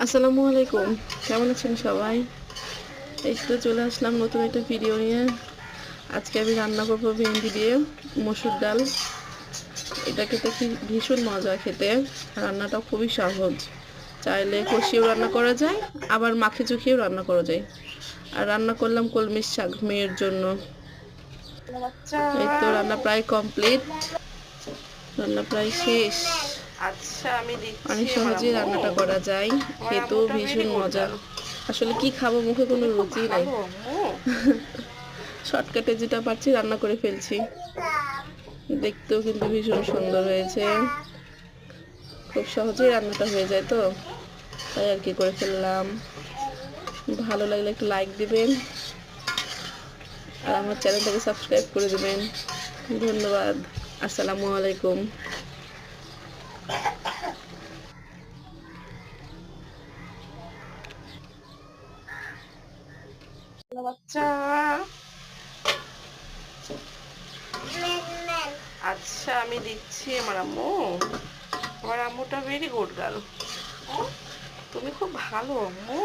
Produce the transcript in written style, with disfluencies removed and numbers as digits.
আসসালামু আলাইকুম, কেমন আছেন সবাই? এই তো চলে আসলাম নতুন একটা ভিডিও নিয়ে। আজকে আমি রান্না করবো ভেন্ডি দিয়ে মসুর ডাল। এটা খেতে ভীষণ মজা খেতে। রান্নাটা খুবই সহজ, চাইলে কষিয়েও রান্না করা যায়, আবার মাখে চুখিয়েও রান্না করা যায়। আর রান্না করলাম কলমি শাক মেয়ের জন্য। এই তো রান্না প্রায় কমপ্লিট, রান্না প্রায় শেষ। আচ্ছা আমি অনেক দিচ্ছি আমার সহজেই আম্মু। রান্নাটা করা যায়, আমার খেতেও আম্মুটা ভেরি ভীষণ গুড মজা। গার্ল। আসলে কি খাবো, মুখে কোনো তুমি খুব রুচি নাই। ভালো আম্মু। শর্টকাটে যেটা পারছি রান্না করে ফেলছি। দেখতেও কিন্তু ভীষণ সুন্দর হয়েছে। খুব সহজেই রান্নাটা হয়ে যায়, তো তাই আর কি করে ফেললাম। ভালো লাগলে একটু লাইক দিবেন আর আমার চ্যানেলটাকে সাবস্ক্রাইব করে দিবেন। ধন্যবাদ। আসসালামু আলাইকুম। বাচ্চা আচ্ছা আমি দিচ্ছি আমার আম্মু। আমার আম্মুটা ভেরি গুড গার্ল। তুমি খুব ভালো আম্মু।